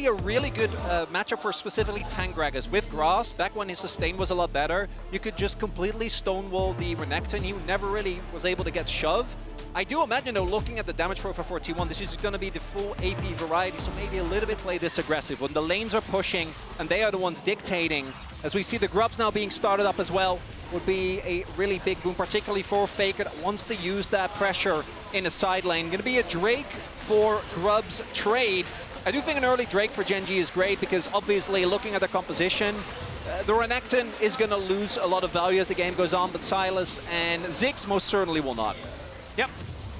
be a really good matchup for specifically Tangragas. With Grass, back when his sustain was a lot better, you could just completely stonewall the Renekton. He never really was able to get shove. I do imagine, though, looking at the damage profile for T1, this is going to be the full AP variety, so maybe a little bit play this aggressive. When the lanes are pushing and they are the ones dictating, as we see the Grubs now being started up as well, would be a really big boom, particularly for Faker that wants to use that pressure in a side lane. Going to be a Drake for Grubs trade. I do think an early Drake for Gen.G is great because obviously looking at the composition, the Renekton is going to lose a lot of value as the game goes on, but Sylas and Ziggs most certainly will not. Yep.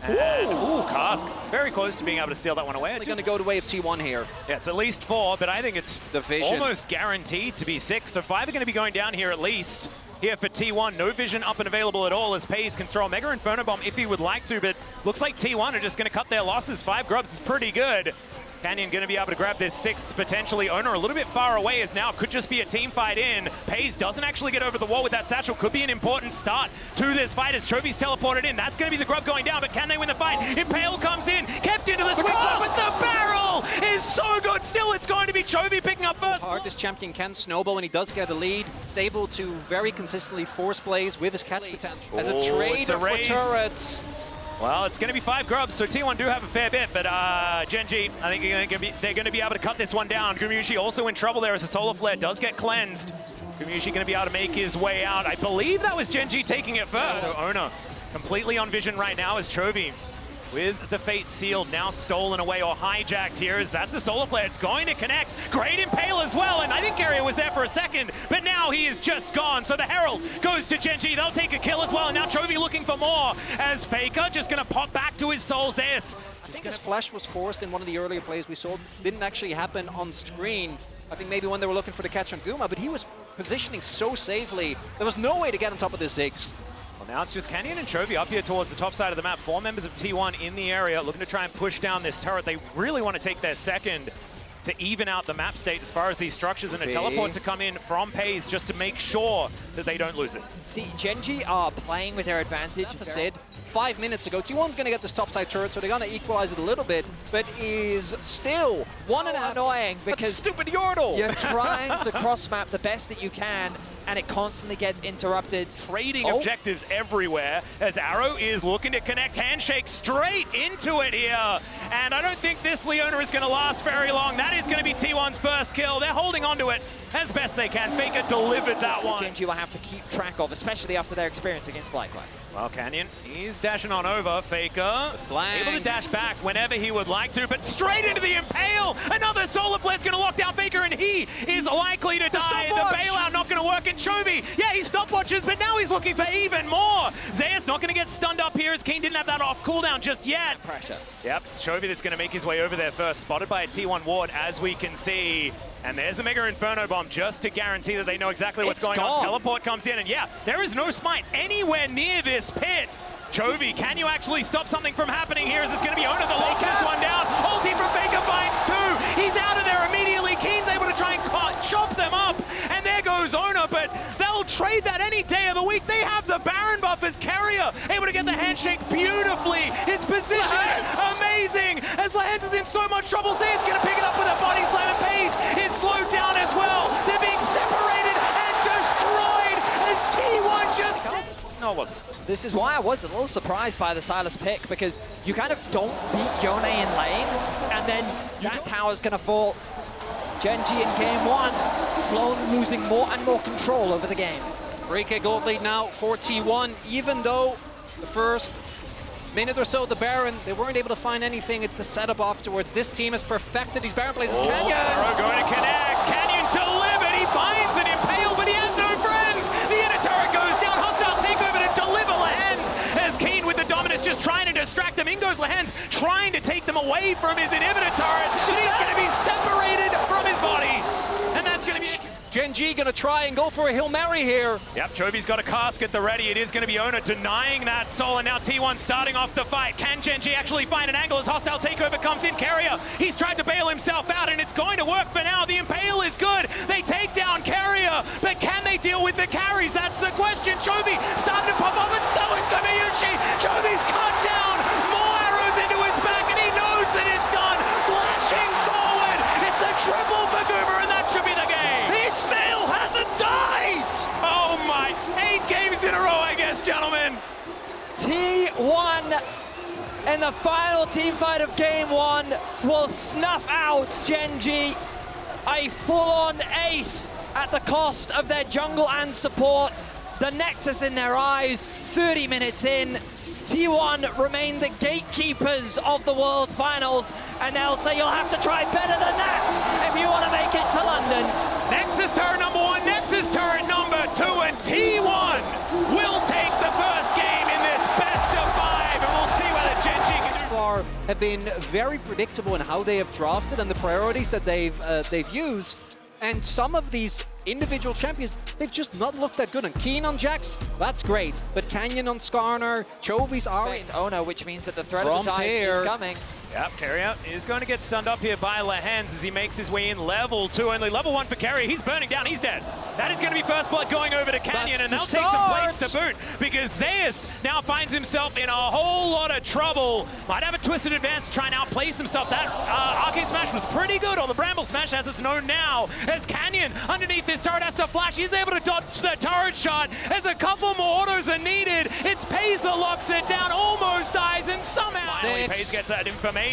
And, ooh, Cask, very close to being able to steal that one away. They're going to go the way of T1 here. Yeah, it's at least 4, but I think it's almost guaranteed to be 6. So 5 are going to be going down here at least. Here for T1, no vision up and available at all as Paze can throw a Mega Inferno Bomb if he would like to, but looks like T1 are just going to cut their losses. 5 Grubs is pretty good. Canyon going to be able to grab this 6th, potentially. Owner a little bit far away as now could just be a team fight in. Paze doesn't actually get over the wall with that satchel. Could be an important start to this fight as Chovy's teleported in. That's going to be the Grub going down, but can they win the fight? Impale comes in, kept into the sweet spot, but the barrel is so good. Still, it's going to be Chovy picking up first. Hard this champion can snowball when he does get a lead. He's able to very consistently force plays with his catch potential. As a trade for turrets. Well, it's going to be 5 Grubs, so T1 do have a fair bit, but Gen.G, I think they're going to be able to cut this one down. Gumushi also in trouble there as a Solar Flare does get cleansed. Gumushi going to be able to make his way out. I believe that was Gen.G taking it first. So Owner completely on vision right now as Chovy with the Fate sealed, now stolen away or hijacked here as that's a Solar Flare. It's going to connect. Great Impale as well, and I think Carrier was there for a second, but now he is just gone. So the Herald goes to Gen.G. They'll take a kill as well, and now Chovy looking for more as Faker just going to pop back to his Soul's Ace. I think his flash was forced in one of the earlier plays we saw. Didn't actually happen on screen. I think maybe when they were looking for the catch on Guma, but he was positioning so safely. There was no way to get on top of the Ziggs. Well, now it's just Canyon and Chovy up here towards the top side of the map. 4 members of T1 in the area looking to try and push down this turret. They really want to take their second to even out the map state as far as these structures, and a teleport to come in from Paze just to make sure that they don't lose it. See, Gen.G are playing with their advantage. I said 5 minutes ago, T1's going to get this topside turret, so they're going to equalize it a little bit, but is still 1.5. Annoying because that's stupid Yordle. You're trying to cross map the best that you can, and it constantly gets interrupted. Trading objectives everywhere as Arrow is looking to connect Handshake straight into it here. And I don't think this Leona is going to last very long. That is going to be T1's first kill. They're holding on to it as best they can. Faker delivered that one. Gen.G will have to keep track of, especially after their experience against FlyQuest. Well, Canyon, he's dashing on over. Faker able to dash back whenever he would like to, but straight into the Impale. Another Solar Flare's going to lock down Faker, and he is likely to die. The bailout not going to work. And Chovy, yeah, he stopwatches, but now he's looking for even more. Zeus not going to get stunned up here as Keen didn't have that off cooldown just yet. Pressure. Yep, it's Chovy that's going to make his way over there first. Spotted by a T1 ward, as we can see. And there's a Mega Inferno Bomb just to guarantee that they know exactly what's going on. Teleport comes in, and yeah, there is no smite anywhere near this pit. Chovy, can you actually stop something from happening here? As it's going to be Owner that locks this one down. Ulti from Faker finds 2. He's out of there immediately. Keen's able to try and chop them up. And there goes Owner, but they'll trade that any day of the week. They have the Baron buff as Carrier, able to get the handshake beautifully. His position, amazing. As Lehens is in so much trouble, Zay's going to pick it up with a body slam, and Paze is slowed down as well. They're being separated and destroyed as T1 just... No, it wasn't. This is why I was a little surprised by the Sylas pick, because you kind of don't beat Yone in lane, and then that tower's going to fall. Gen.G in game 1, slowly losing more and more control over the game. 3K gold lead now for T1, even though the first minute or so the Baron, they weren't able to find anything. It's the setup afterwards. This team has perfected these Baron plays. Canyon! Arrow going to connect. Canyon delivered. He finds an Impale, but he has no friends. The inner turret goes down. Hostile takeover to deliver Lehens as Keen with the dominance just trying to distract him. In goes Lehens, trying to take them away from his inhibitor turret. And he's going to be separated from his body. And that's going to be... Gen.G gonna try and go for a Hail Mary here. Yep, Chovy's got a cask at the ready. It is gonna be Owner denying that soul, and now T1 starting off the fight. Can Gen.G actually find an angle as hostile takeover comes in? Carrier, he's tried to bail himself out, and it's going to work for now. The Impale is good. They take down Carrier, but can they deal with the carries? That's the question. Chovy starting to pop up, and so is Gumushi. Chovy's cut down. More arrows into his back, and he knows that it's done. Flashing forward. It's a 1 in the final team fight of game 1 will snuff out Gen.G. A full-on ace at the cost of their jungle and support. The Nexus in their eyes, 30 minutes in. T1 remain the gatekeepers of the World Finals, and they'll say you'll have to try better than that if you want to make it to London. Nexus turret number 1, Nexus turret number 2, and T1 will take the first game in this best of 5, and we'll see whether Gen.G can do. Far have been very predictable in how they have drafted and the priorities that they've used. And some of these individual champions, they've just not looked that good. And Keen on Jax, that's great. But Canyon on Skarner, Chovy's are... It's Ono, which means that the threat of the time is coming. Yep, Carrier is going to get stunned up here by Lehens as he makes his way in level 2. Only level 1 for Carrier. He's burning down. He's dead. That is going to be first blood going over to Canyon, and they'll take some plates to boot because Zeus now finds himself in a whole lot of trouble. Might have a twisted advance to try and outplay some stuff. That Arcane Smash was pretty good, or the Bramble Smash as it's known now, as Canyon underneath this turret has to flash. He's able to dodge the turret shot as a couple more autos are needed. It's Paze that locks it down, almost dies, and somehow finally Paze gets that information.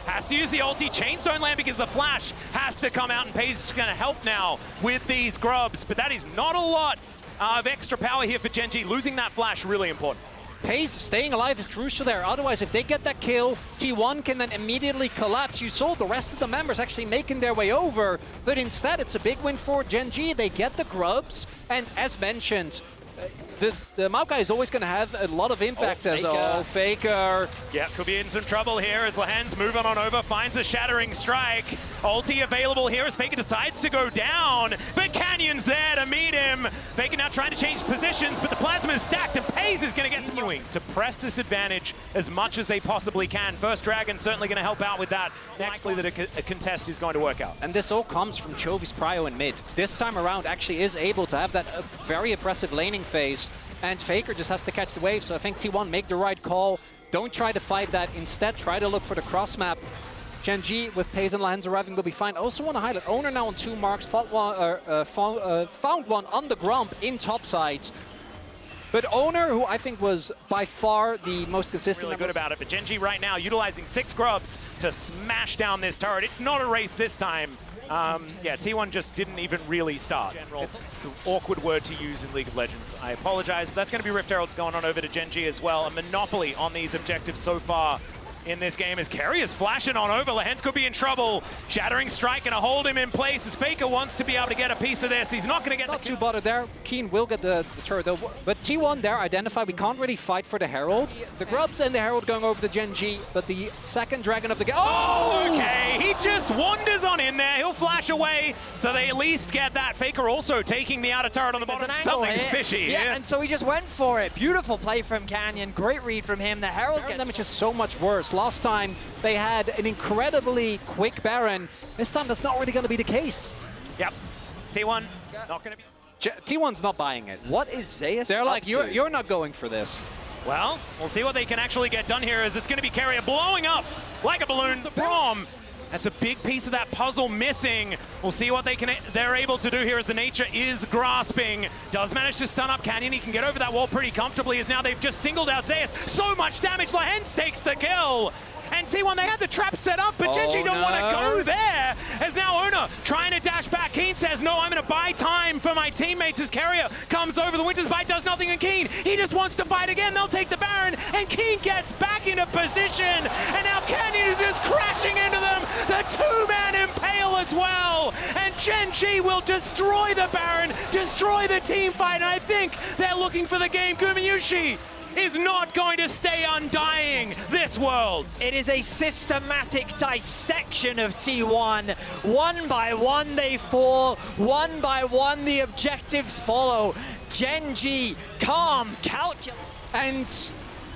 Has to use the ulti. Chains don't land because the flash has to come out, and Paze is going to help now with these grubs. But that is not a lot of extra power here for Gen.G. Losing that flash, really important. Paze staying alive is crucial there. Otherwise, if they get that kill, T1 can then immediately collapse. You saw the rest of the members actually making their way over, but instead it's a big win for Gen.G. They get the grubs, and as mentioned, the Maokai is always going to have a lot of impact as a Faker. Yeah, could be in some trouble here as Lehens moving on over, finds a shattering strike. Ulti available here as Faker decides to go down, but Canyon's there to meet him. Faker now trying to change positions, but the plasma is stacked, and Paze is going to get some doing to press this advantage as much as they possibly can. First Dragon certainly going to help out with that. Likely that a contest is going to work out. And this all comes from Chovy's prio in mid. This time around actually is able to have that very impressive laning phase, and Faker just has to catch the wave. So I think T1 make the right call. Don't try to fight that. Instead, try to look for the cross map. Gen.G with Paze and Lehens arriving will be fine. Also want to highlight Owner now on 2 marks, found one on the Grump in topside. But Owner, who I think was by far the most consistent. Really good about it, but Gen.G right now utilizing 6 grubs to smash down this turret. It's not a race this time. Yeah, T1 just didn't even really start. It's an awkward word to use in League of Legends. I apologize, but that's going to be Rift Herald going on over to Gen.G as well. A monopoly on these objectives so far in this game as Carrier's flashing on over. Lehens could be in trouble. Shattering strike going to hold him in place as Faker wants to be able to get a piece of this. He's not going to get not too bothered there. Keen will get the turret though. But T1 there identified we can't really fight for the Herald. The Grubs and the Herald going over to Gen.G, but the second Dragon of the game. Oh, okay. He just wanders on in there. He'll flash away, so they at least get that. Faker also taking the outer turret on the bottom. Something's fishy. Yeah, and so he just went for it. Beautiful play from Canyon. Great read from him. The Herald gets damage is so much worse. Last time they had an incredibly quick Baron. This time that's not really going to be the case. Yep. T1 not going to be. T1's not buying it. What is Zeus? They're like, you're not going for this. Well, we'll see what they can actually get done here as it's going to be Carrier blowing up like a balloon. The Brom. That's a big piece of that puzzle missing. We'll see what they're able to do here as the nature is grasping. Does manage to stun up Canyon. He can get over that wall pretty comfortably as now they've just singled out Zeus. So much damage. Lehens takes the kill. And T1, they had the trap set up, but Gen.G don't want to go there. As now Ona trying to dash back. Keen says, no, I'm going to buy time for my teammates as Carrier comes over. The Winter's Bite does nothing, and Keen, he just wants to fight again. They'll take the Baron, and Keen gets back into position. And now Canyon is just crashing into them. The 2-man impale as well. And Gen.G will destroy the Baron, destroy the team fight. And I think they're looking for the game. Gumayushi is not going to stay undying this Worlds. It is a systematic dissection of T1. One by one they fall, one by one the objectives follow. Gen.G, calm, calculate. And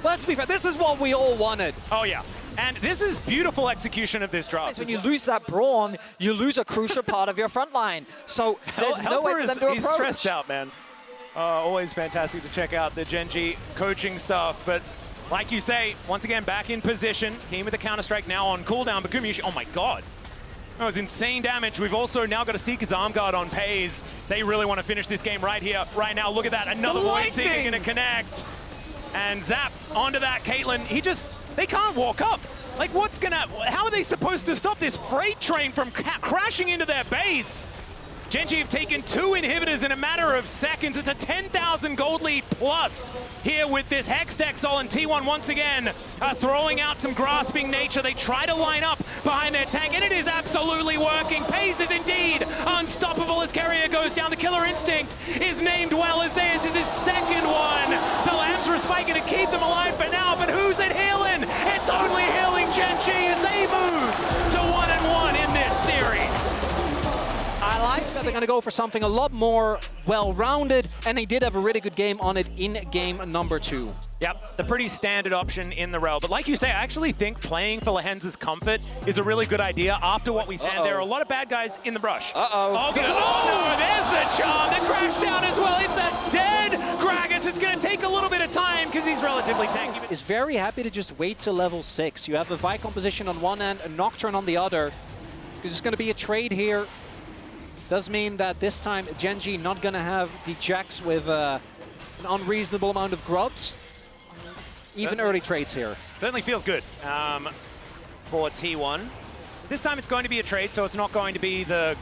let's be fair, this is what we all wanted. Oh yeah. And this is beautiful execution of this draft. When you lose that Braum, you lose a crucial part of your front line. So there's no way for them to approach. He's stressed out, man. Always fantastic to check out the Gen.G coaching stuff, but like you say, once again, back in position. Keen with the Counter-Strike now on cooldown, but Gumayushi, oh my god. That was insane damage. We've also now got a Seeker's Arm Guard on Paze. They really want to finish this game right here, right now. Look at that, another Void Seeker going to connect. And Zap onto that Caitlyn. They can't walk up. Like, how are they supposed to stop this freight train from crashing into their base? Gen.G have taken 2 inhibitors in a matter of seconds. It's a 10,000 gold lead plus here with this Hex Dexol, and T1 once again throwing out some grasping nature. They try to line up behind their tank, and it is absolutely working. Pace is indeed unstoppable as Carrier goes down. The Killer Instinct is named well as theirs is his second one. The Lambs Respite going to keep them alive for now, but who's it healing? It's only healing Gen.G as they move to 1-1 in this series. I like that they're going to go for something a lot more well-rounded, and they did have a really good game on it in game number 2. Yep, the pretty standard option in the rel. But like you say, I actually think playing for Lehenz's comfort is a really good idea after what we said. There are a lot of bad guys in the brush. Oh, good. Oh, no, there's the charm that crashed down as well. It's a dead Gragas. It's going to take a little bit of time because he's relatively tanky. Is very happy to just wait till level 6. You have a Vi composition on one end, a Nocturne on the other. It's just going to be a trade here. Does mean that this time Gen.G not going to have the Jax with an unreasonable amount of grubs. Even early trades here. Certainly feels good for T1. This time it's going to be a trade, so it's not going to be the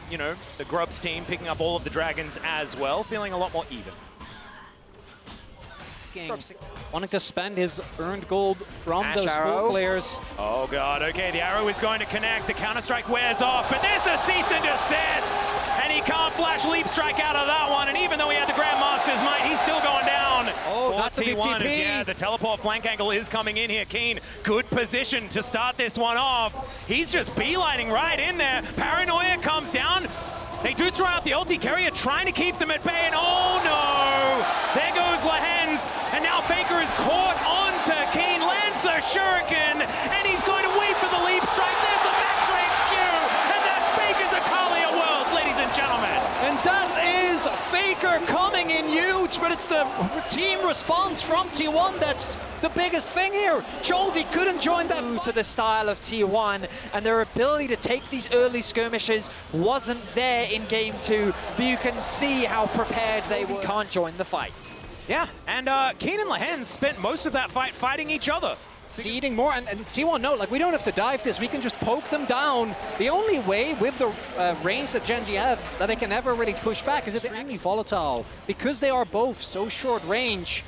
grubs team picking up all of the dragons as well. Feeling a lot more even. Wanting to spend his earned gold from Ash those arrow. full players. Oh god, okay, the arrow is going to connect. The counter-strike wears off, but there's a cease and desist! And he can't flash leap strike out of that one, and even though he had the Grandmaster's might, he's still going down. Oh, that's a T1 TP. yeah, the teleport flank angle is coming in here. Keen, good position to start this one off. He's just beelining right in there. Paranoia comes down. They do throw out the ulti. Carrier trying to keep them at bay, and oh no! There goes Lehenz, and now Faker is caught onto Keen, lands the Shuriken, and he's going to wait for the leap strike. There's the max range Q, and that's Faker's Akalia Worlds, ladies and gentlemen. And that is Faker coming in huge, but it's the team response from T1 that's the biggest thing here. Chovy couldn't join that to the style of T1, and their ability to take these early skirmishes wasn't there in game 2, but you can see how prepared they were. Can't join the fight. Yeah, and Keen and Lehenz spent most of that fight fighting each other. Seeding more, and T1 no, like we don't have to dive this, we can just poke them down. The only way with the range that Gen.G have that they can never really push back is if they're extremely volatile. Because they are both so short range,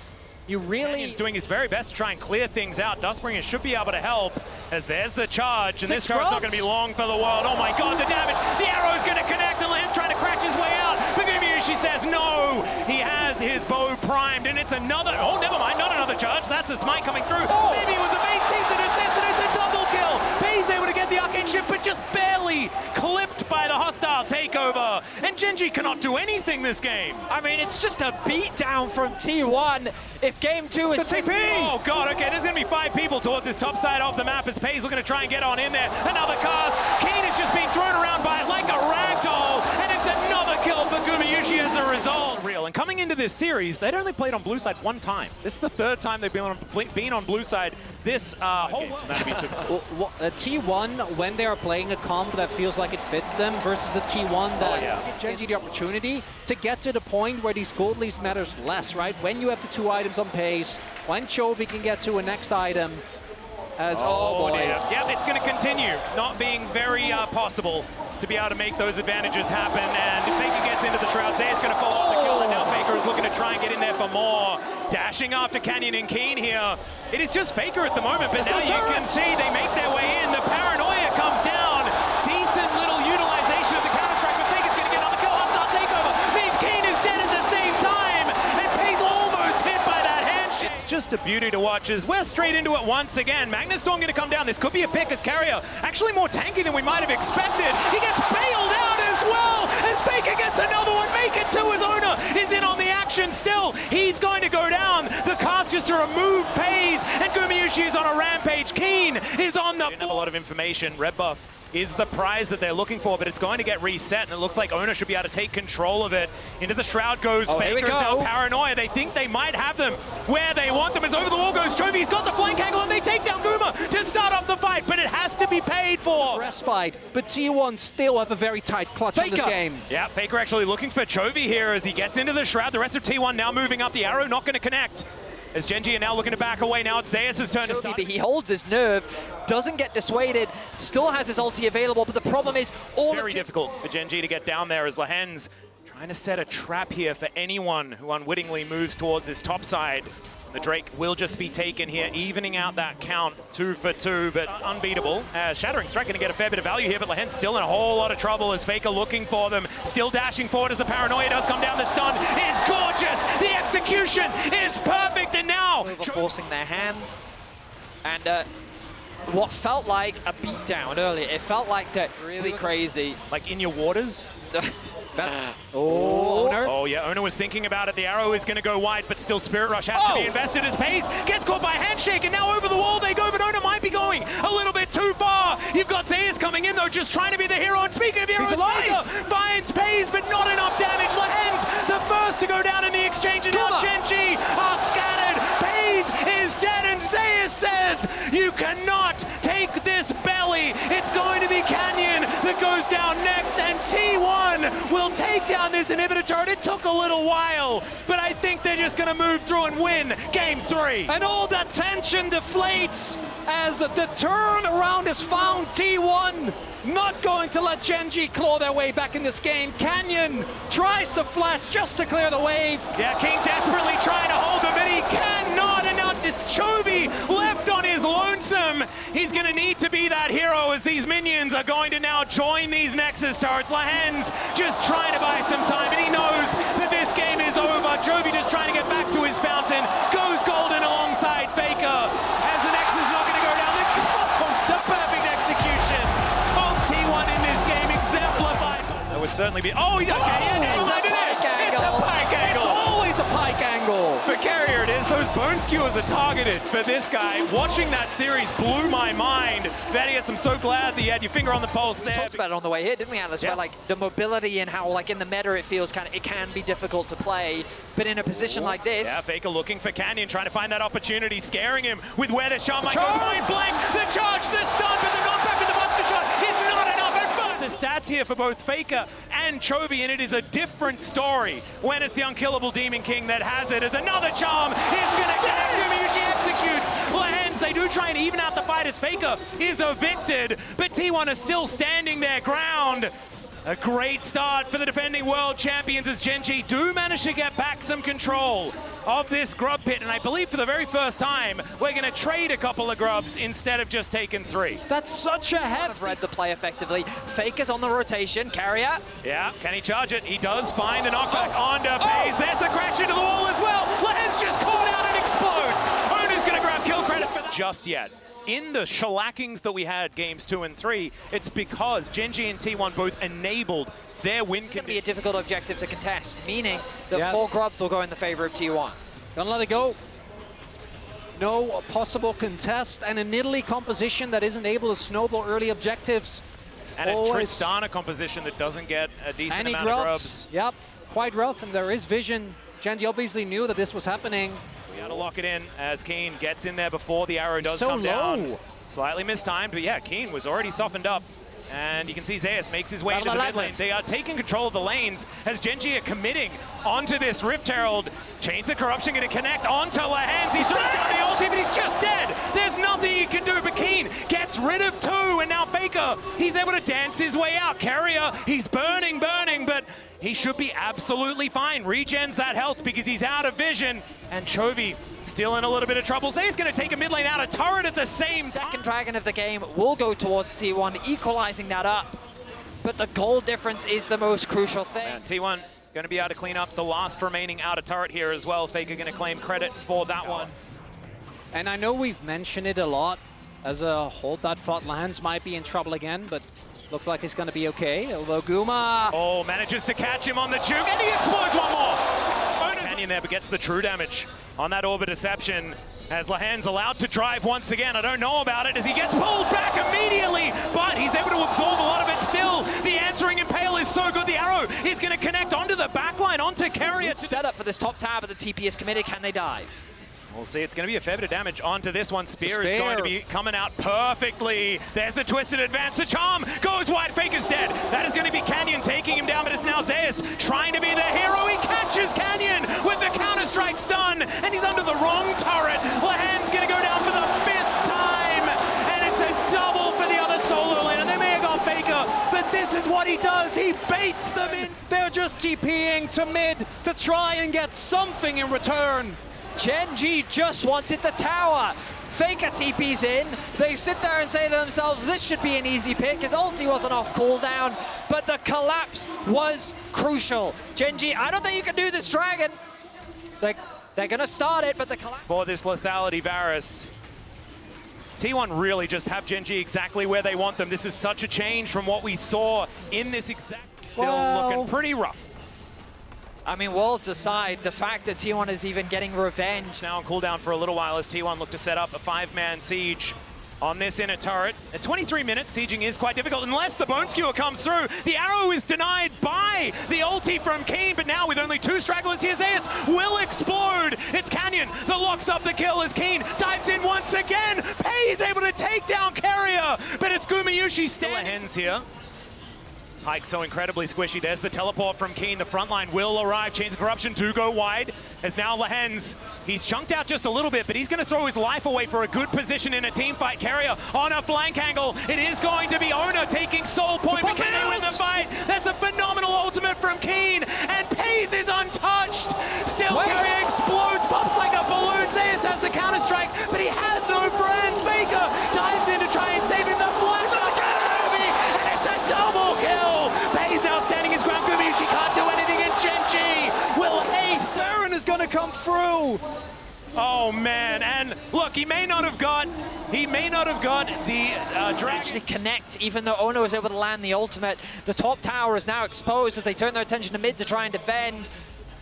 you really... He's doing his very best to try and clear things out. Dustbringer should be able to help, as there's the charge, and this turret's not going to be long for the world. Oh my god, the damage! The arrow's going to connect, and Lehenz trying to crash his way out. But Gumayushi says no! He has his bow primed, and it's another... Oh, never mind, not another charge. That's a smite coming through. Oh. Maybe it was a bait season assist, and it's a double kill! He's able to get the arcane ship, but just barely clipped by the hostile takeover. And Gen.G cannot do anything this game. I mean, it's just a beatdown from T1. If game 2 is 6... Oh god, okay, there's gonna be 5 people towards this top side of the map as Paze looking to try and get on in there. Another cast. Keen is just being thrown around by it like a rag doll, and it's another kill for Gumayushi as a result. Real. And coming into this series, they'd only played on blue side 1 time. This is the 3rd time they've been on blue side this whole game. So that'd be super cool. T1, when they are playing a comp that feels like it fits them versus the T1 that gives Gen.G the opportunity to get to the point where these gold leads matters less, right? When you have the 2 items on pace, when Chovy can get to a next item, as oh boy. Yeah, it's going to continue not being very possible to be able to make those advantages happen. And if Faker gets into the Shroud, Zay's going to fall off the kill, and now Faker is looking to try and get in there for more. Dashing after Canyon and Keen here. It is just Faker at the moment, but now you can see they make their way in. The Paranoia comes down. Decent little utilization of the counter-strike, but Faker's going to get on the kill. Hostile takeover means Keen is dead at the same time, and Pace almost hit by that handshake. It's just a beauty to watch as we're straight into it once again. Magnustorm going to come down. This could be a pick as Carrier. Actually more tanky than we might have expected. He gets bailed out as well as Faker gets another one. Make it to his owner. Is in on the action still. He's going to go down. The cast just to remove Paze, and Gumayushi is on a rampage. Keen is on the... Didn't have a lot of information. Red buff is the prize that they're looking for, but it's going to get reset, and it looks like Owner should be able to take control of it. Into the Shroud goes Faker, now Paranoia. They think they might have them where they want them, as over the wall goes Chovy. He's got the flank angle, and they take down Guma to start off the fight, but it has to be paid for. Respite, but T1 still have a very tight clutch in this game. Yeah, Faker actually looking for Chovy here as he gets into the Shroud. The rest of T1 now moving up. The arrow not going to connect. as Gen.G are now looking to back away. Now it's Zeus' turn to start. He holds his nerve, doesn't get dissuaded, still has his ulti available, but the problem is all very difficult for Gen.G to get down there as Lahen's trying to set a trap here for anyone who unwittingly moves towards his top side. The Drake will just be taken here, evening out that count 2 for 2, but unbeatable. Shattering Strike going to get a fair bit of value here, but Lahen's still in a whole lot of trouble as Faker looking for them. Still dashing forward as the paranoia does come down. The stun is gorgeous. The execution is perfect, and now forcing their hand. And what felt like a beatdown earlier, it felt like that really crazy. Like in your waters? Owner. Oh yeah, Owner was thinking about it. The arrow is going to go wide, but still Spirit Rush has to be invested as Pace gets caught by Handshake, and now over the wall they go, but Owner might be going a little bit too far. You've got Zeus coming in though, just trying to be the hero, and speaking of heroes, Faker finds Pace, but not enough damage. Lahen's the first to go down in the exchange, and now Gen.G are scattered. Pace is dead, and Zeus says, you cannot take this belly. It's going to be Canyon that goes down next, and T1 will take down this inhibitor turret. It took a little while, but I think they're just going to move through and win Game 3. And all that tension deflates as the turnaround is found. T1 not going to let Gen.G claw their way back in this game. Canyon tries to flash just to clear the wave. Yeah, King desperately trying to hold him, but he cannot, and now it's Chovy left on his lonesome. He's going to need to be that hero as these minions are going to now join these Nexus turrets. Lahen's just trying to buy some time, and he knows that this game is over. Chovy just trying to get back to his fountain, goes golden alongside Faker, as the Nexus is not going to go down. The perfect execution of T1 in this game, exemplified. That would certainly be, okay, yeah, it's a pike angle. It's always a pike angle. For Carrier it is. Those bone skewers are targeted for this guy. Watching that series blew my mind. Vadius, I'm so glad that you had your finger on the pulse there. We talked about it on the way here, didn't we, Atlas? Yeah. Where, like, the mobility and how, like, in the meta it feels it can be difficult to play, but in a position like this. Yeah, Faker looking for Canyon, trying to find that opportunity, scaring him with where this shot might go. Point blank, the charge, the stun, but the knockback with the monster shot is not enough. The stats here for both Faker and Chovy, and it is a different story when it's the unkillable Demon King that has it, as another charm is going to connect him. She executes Lahen's. They do try and even out the fight as Faker is evicted, but T1 is still standing their ground. A great start for the defending world champions as Gen.G do manage to get back some control of this grub pit, and I believe for the very first time we're going to trade a couple of grubs instead of just taking 3. That's such a hefty... Read the play effectively. Faker's on the rotation. Carrier. Yeah, can he charge it? He does find the knockback onto Faze. There's the crash into the wall as well. Lahen's just caught out and explodes. Owner's going to grab kill credit for that. Just yet. In the shellackings that we had games 2 and 3, it's because Gen.G and T1 both enabled their win. This is going to be a difficult objective to contest, meaning the 4 grubs will go in the favor of T1. Gonna let it go. No possible contest, and a Nidalee composition that isn't able to snowball early objectives. And a Tristana composition that doesn't get a decent amount of grubs. Yep, quite rough, and there is vision. Gen.G obviously knew that this was happening. We got to lock it in as Keen gets in there before the arrow does come down. Slightly mistimed, but yeah, Keen was already softened up. And you can see Zeus makes his way into the mid lane. They are taking control of the lanes as Gen.G are committing onto this Rift Herald. Chains of Corruption going to connect onto Lahen's. He's throwing down the ulti, but he's just dead. There's nothing he can do, but Keen gets rid of 2, and now Faker, he's able to dance his way out. Carrier, he's burning, but he should be absolutely fine. Regens that health because he's out of vision, and Chovy still in a little bit of trouble. Zay's going to take a mid lane out of turret at the same time. Second dragon of the game will go towards T1, equalizing that up. But the goal difference is the most crucial thing. And T1 going to be able to clean up the last remaining outer turret here as well. Faker going to claim credit for that one. And I know we've mentioned it a lot as a hold that thought. Lahen's might be in trouble again, but looks like he's going to be okay. Although Guma... manages to catch him on the juke, and he explodes one more. Canyon there, but gets the true damage on that Orbit Deception as Lahen's allowed to drive once again. I don't know about it as he gets pulled back immediately, but he's able to absorb a lot of it still. The answering Impale is so good. The arrow is going to connect onto the backline, onto Carrier. Set up for this top tower, but the TP is committed. Can they dive? We'll see. It's going to be a fair bit of damage onto this one. Spear is going to be coming out perfectly. There's the twisted advance. The charm goes wide. Faker's dead. That is going to be Canyon taking him down, but it's now Zeus trying to be the hero. He catches Canyon with the counter-strike stun, and he's under the wrong does. He baits them in. They're just TPing to mid to try and get something in return. Gen.G just wanted the tower. Faker TP's in. They sit there and say to themselves, this should be an easy pick. His ulti wasn't off cooldown, but the collapse was crucial. Gen.G, I don't think you can do this dragon. They're gonna start it, but the collapse. For this lethality, Varus. T1 really just have Gen.G exactly where they want them. This is such a change from what we saw in this exact. Still looking pretty rough. I mean, worlds aside, the fact that T1 is even getting revenge. Now on cooldown for a little while as T1 look to set up a 5-man siege on this inner turret. At 23 minutes, sieging is quite difficult unless the Bone Skewer comes through. The arrow is denied by the ulti from Keen, but now with only 2 stragglers here, Zeus will explode. It's Canyon that locks up the kill as Keen dives in once again. Pei is able to take down Carrier, but it's Gumayushi standing. Hens here. Pike so incredibly squishy. There's the teleport from Keen. The front line will arrive. Chains of Corruption do go wide. As now Lehens, he's chunked out just a little bit, but he's going to throw his life away for a good position in a team fight. Carrier on a flank angle. It is going to be Ona taking soul point, but can they win the fight? That's a phenomenal ultimate from Keen, and Pays is untouched. Still Carrier explodes, pops like a balloon. Zeus has the counter-strike, but he has no friends. Faker dives in to try and save him. The flash Academy, and it's a double kill. Pays now standing his ground. Gumayushi can't do anything, and Gen.G will ace. Baron is going to come through. Oh man, and look, he may not have got the dragon. Actually connect, even though Ono was able to land the ultimate. The top tower is now exposed as they turn their attention to mid to try and defend.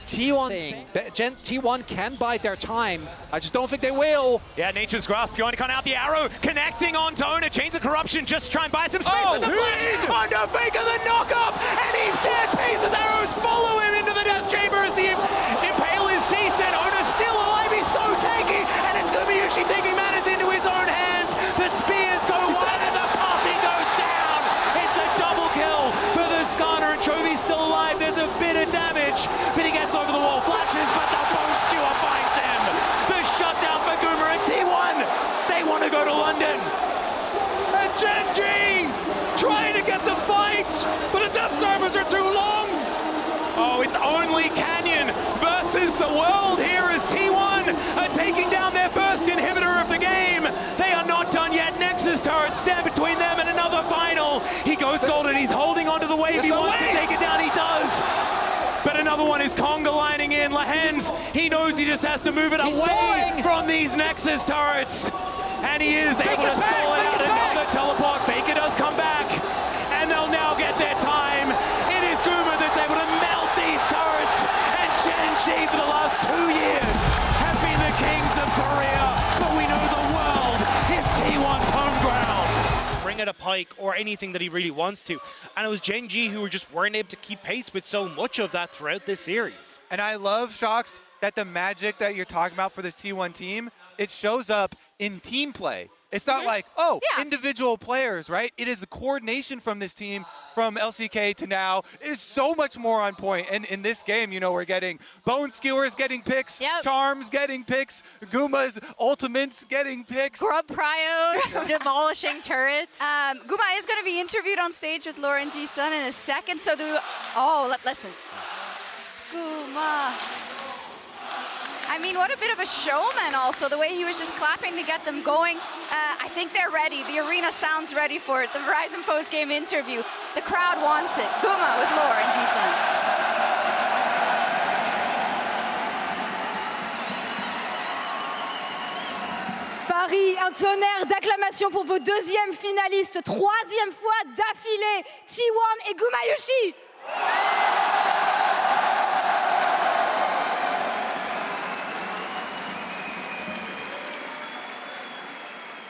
T1 can bide their time. I just don't think they will. Yeah, Nature's Grasp going to come out the arrow, connecting onto Ona. Chains of Corruption just try and buy some space with the flash. Onto Faker, the knock-up, and he's dead. Pace's arrows follow him into the death chamber as the Impale is decent. Ona's still alive, he's so tanky, and it's Gumayushi taking matters into his own hands. The spears go wide and the poppy goes down. It's a double kill for the Skarner, and Chovy's still alive. There's a bit of damage, but he gets over the wall, flashes, but the Bone Skewer finds him. The shutdown for Goomer and T1. They want to go to London. And Gen.G trying to get the fight, but the death timers are too long. Oh, it's only Canyon versus the world here as T1 are taking down their first inhibitor of the game. They are not done yet. Nexus turrets stand between them and another final. He goes golden. He's holding onto the wave. He wants to take it down. He does. But another one is conga lining in. Lehens, he knows he just has to move it away from these Nexus turrets. And he is able to stall it out. Another teleport. Faker does come back. And they'll now get their time. It is Guma that's able to melt these turrets. And Gen.G for the last 2 years have been the kings of Korea. But we know the world is T1's home ground. Bring it a Pike or anything that he really wants to. And it was Gen.G who just weren't able to keep pace with so much of that throughout this series. And I love, Shocks, that the magic that you're talking about for this T1 team, it shows up in team play. It's not like, individual players, right? It is the coordination from this team, from LCK to now, is so much more on point. And in this game, you know, we're getting Bone Skewers getting picks, Charms getting picks, Guma's ultimates getting picks. Grub Prio demolishing turrets. Guma is going to be interviewed on stage with Lauren G. Sun in a second. So listen. Guma. I mean, what a bit of a showman also, the way he was just clapping to get them going. I think they're ready. The arena sounds ready for it. The Verizon post-game interview. The crowd wants it. Guma with Lauren G-Sun. Paris, un tonnerre d'acclamations pour vos deuxièmes finalistes, 3e fois d'affilée, T1 et Gumayushi.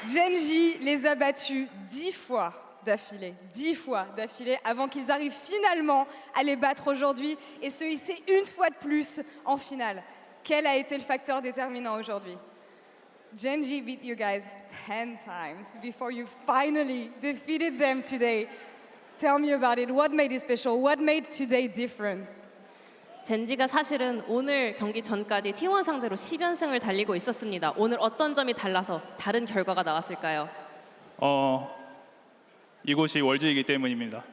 Gen.G les a battus 10 fois d'affilée, 10 fois d'affilée, avant qu'ils arrivent finalement à les battre aujourd'hui et se hisser une fois de plus en finale. Quel a été le facteur déterminant aujourd'hui? Gen.G beat you guys 10 times before you finally defeated them today. Tell me about it. What made it special? What made today different? 젠지가 사실은 오늘 경기 전까지 T1 상대로 10연승을 달리고 있었습니다. 오늘 어떤 점이 달라서 다른 결과가 나왔을까요? 이곳이 월즈이기 때문입니다.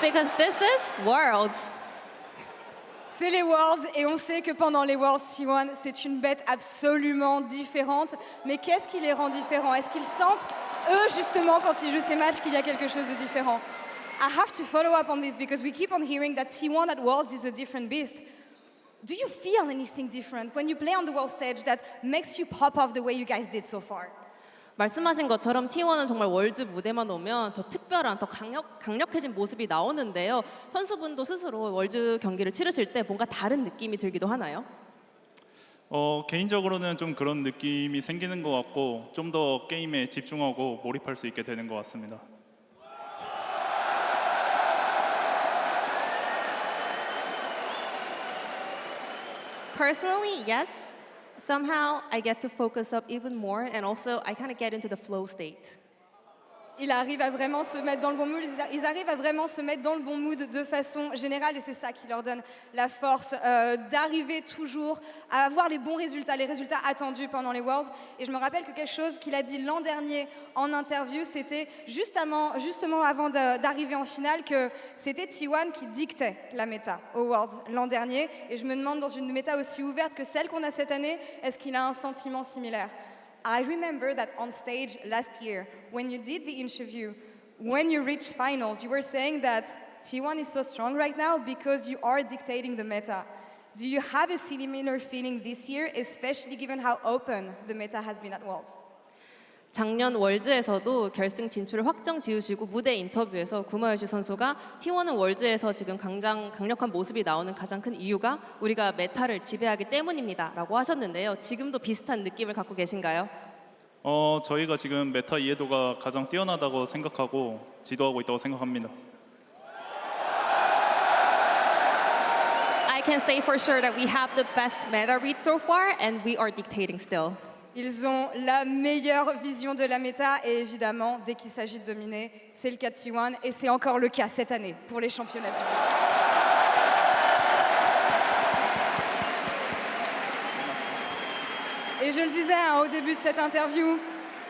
Because this is Worlds. C'est les Worlds et on sait que pendant les Worlds, T1, c'est une bête absolument différente. Mais qu'est-ce qui les rend différents? Est-ce qu'ils sentent, eux, justement, quand ils jouent ces matchs, qu'il y a quelque chose de différent? I have to follow up on this because we keep on hearing that T1 at Worlds is a different beast. Do you feel anything different when you play on the world stage that makes you pop off the way you guys did so far? 말씀하신 것처럼 T1은 정말 월즈 무대만 오면 더 특별한, 더 강력해진 모습이 나오는데요. 선수분도 스스로 월즈 경기를 치르실 때 뭔가 다른 느낌이 들기도 하나요? 개인적으로는 좀 그런 느낌이 생기는 것 같고 좀 더 게임에 집중하고 몰입할 수 있게 되는 것 같습니다. Personally, yes. Somehow I get to focus up even more and also I kind of get into the flow state. Ils arrivent à vraiment se mettre dans le bon mood, ils arrivent à vraiment se mettre dans le bon mood de façon générale et c'est ça qui leur donne la force d'arriver toujours à avoir les bons résultats, les résultats attendus pendant les Worlds. Et je me rappelle que quelque chose qu'il a dit l'an dernier en interview, c'était justement avant d'arriver en finale que c'était T1 qui dictait la méta aux Worlds l'an dernier. Et je me demande dans une méta aussi ouverte que celle qu'on a cette année, est-ce qu'il a un sentiment similaire? I remember that on stage last year, when you did the interview, when you reached finals, you were saying that T1 is so strong right now because you are dictating the meta. Do you have a similar feeling this year, especially given how open the meta has been at Worlds? 작년 월즈에서도 결승 진출을 확정 지으시고 무대 인터뷰에서 구마요시 선수가 T1은 월즈에서 지금 강력한 모습이 나오는 가장 큰 이유가 우리가 메타를 지배하기 때문입니다 라고 하셨는데요. 지금도 비슷한 느낌을 갖고 계신가요? 저희가 지금 메타 이해도가 가장 뛰어나다고 생각하고 지도하고 있다고 생각합니다. I can say for sure that we have the best meta read so far and we are dictating still. Ils ont la meilleure vision de la méta et évidemment, dès qu'il s'agit de dominer, c'est le cas de T1 et c'est encore le cas cette année pour les championnats du monde. Et je le disais au début de cette interview,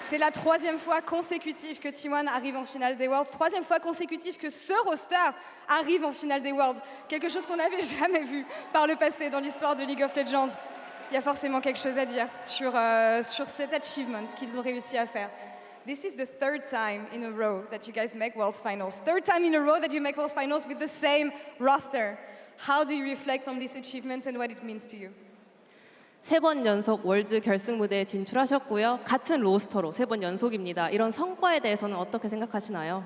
c'est la 3e fois consécutive que T1 arrive en finale des Worlds, 3e fois consécutive que ce roster arrive en finale des Worlds, quelque chose qu'on n'avait jamais vu par le passé dans l'histoire de League of Legends. Il y a forcément quelque chose à dire sur cet achievement qu'ils ont réussi à faire. This is the 3rd time in a row that you guys make Worlds Finals. 3rd time in a row that you make Worlds Finals with the same roster. How do you reflect on this achievement and what it means to you? 3번 연속 월즈 결승 무대에 진출하셨고요. 같은 로스터로 3번 연속입니다. 이런 성과에 대해서는 어떻게 생각하시나요?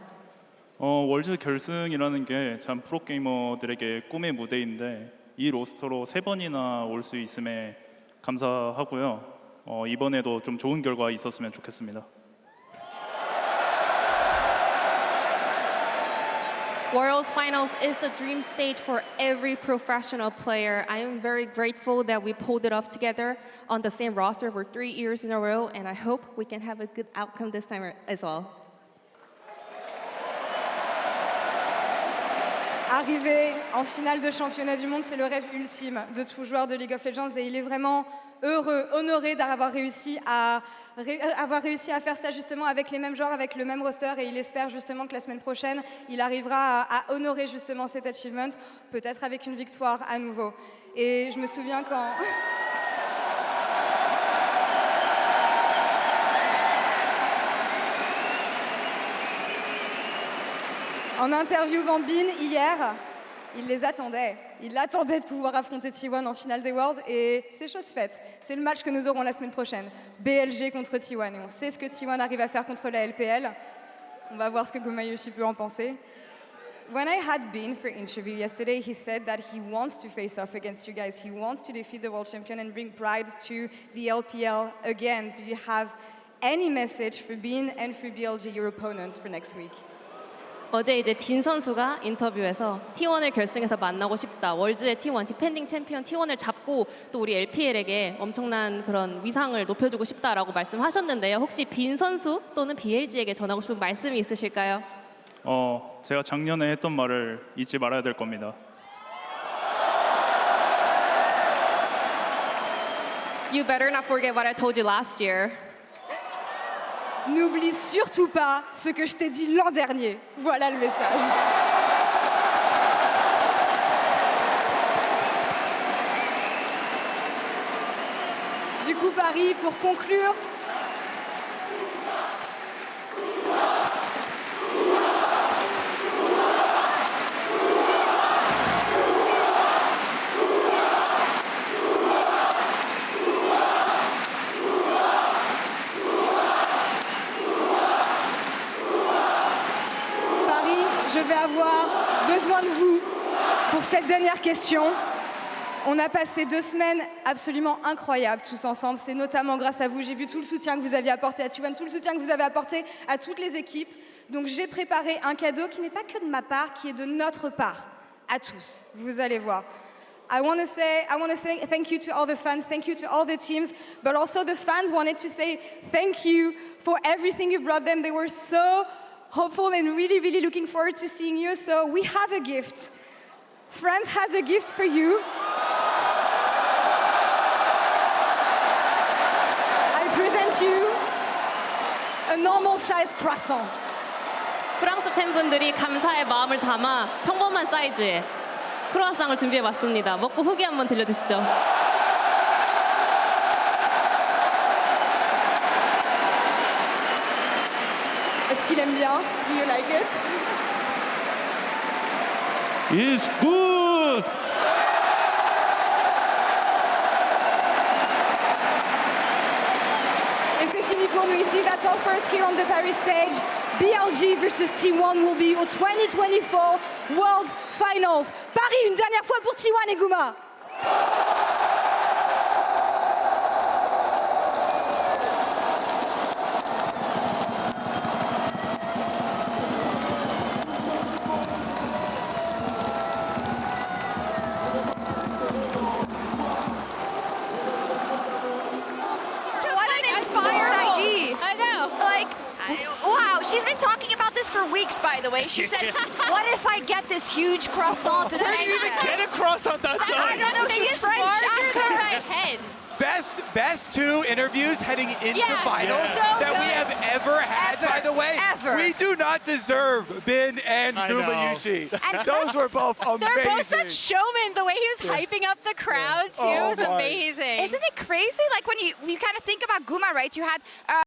월즈 결승이라는 게 참 프로게이머들에게 꿈의 무대인데 이 로스터로 3번이나 올 수 있음에 감사하고요. 이번에도 좀 좋은 결과 있었으면 좋겠습니다. Worlds Finals is the dream stage for every professional player. I am very grateful that we pulled it off together on the same roster for 3 years in a row, and I hope we can have a good outcome this time as well. Arriver en finale de championnat du monde, c'est le rêve ultime de tout joueur de League of Legends et il est vraiment heureux, honoré d'avoir réussi à faire ça justement avec les mêmes joueurs, avec le même roster et il espère justement que la semaine prochaine, il arrivera à honorer justement cet achievement, peut-être avec une victoire à nouveau. Et je me souviens quand... En interviewant Bin hier, il les attendait. Il attendait de pouvoir affronter T1 en finale des Worlds et c'est chose faite. C'est le match que nous aurons la semaine prochaine. BLG contre T1 et on sait ce que T1 arrive à faire contre la LPL. On va voir ce que Gumayoshi peut en penser. When I had Bin for interview yesterday, he said that he wants to face off against you guys. He wants to defeat the world champion and bring pride to the LPL again. Do you have any message for Bin and for BLG, your opponents, for next week? 어제 이제 빈 선수가 인터뷰에서 T1을 결승에서 만나고 싶다. 월즈의 T1, 디펜딩 챔피언 T1을 잡고 또 우리 LPL에게 엄청난 그런 위상을 높여주고 싶다라고 말씀하셨는데요. 혹시 빈 선수 또는 BLG에게 전하고 싶은 말씀이 있으실까요? 제가 작년에 했던 말을 잊지 말아야 될 겁니다. You better not forget what I told you last year. N'oublie surtout pas ce que je t'ai dit l'an dernier. Voilà le message. Du coup, Paris, pour conclure, je vais avoir besoin de vous pour cette dernière question. On a passé 2 semaines absolument incroyables tous ensemble. C'est notamment grâce à vous. J'ai vu tout le soutien que vous aviez apporté à T1, tout le soutien que vous avez apporté à toutes les équipes. Donc j'ai préparé un cadeau qui n'est pas que de ma part, qui est de notre part, à tous. Vous allez voir. I want to say thank you to all the fans, thank you to all the teams, but also the fans wanted to say thank you for everything you brought them. They were so hopeful and really, really looking forward to seeing you. So we have a gift. France has a gift for you. I present you a normal size croissant. 프랑스 팬분들이 감사의 마음을 담아 평범한 사이즈의 크로아상을 준비해봤습니다. 먹고 후기 한번 들려주시죠. Est-ce qu'il aime bien? Do you like it? It's good. Et c'est fini pour nous ici. That's all first here on the Paris stage. BLG versus T1 will be your 2024 World Finals. Paris, une dernière fois pour T1 et Guma. She's been talking about this for weeks, by the way. She said, what if I get this huge croissant to thank you? Get a croissant that size. I don't know, she's French. Ask her. My head. Best 2 interviews heading into finals so that we have ever had, by the way. Ever. We do not deserve Bin and Gumayushi. Those were both amazing. They're both such showmen. The way he was hyping up the crowd, too, was amazing. Isn't it crazy? Like, when you kind of think about Guma, right? You had...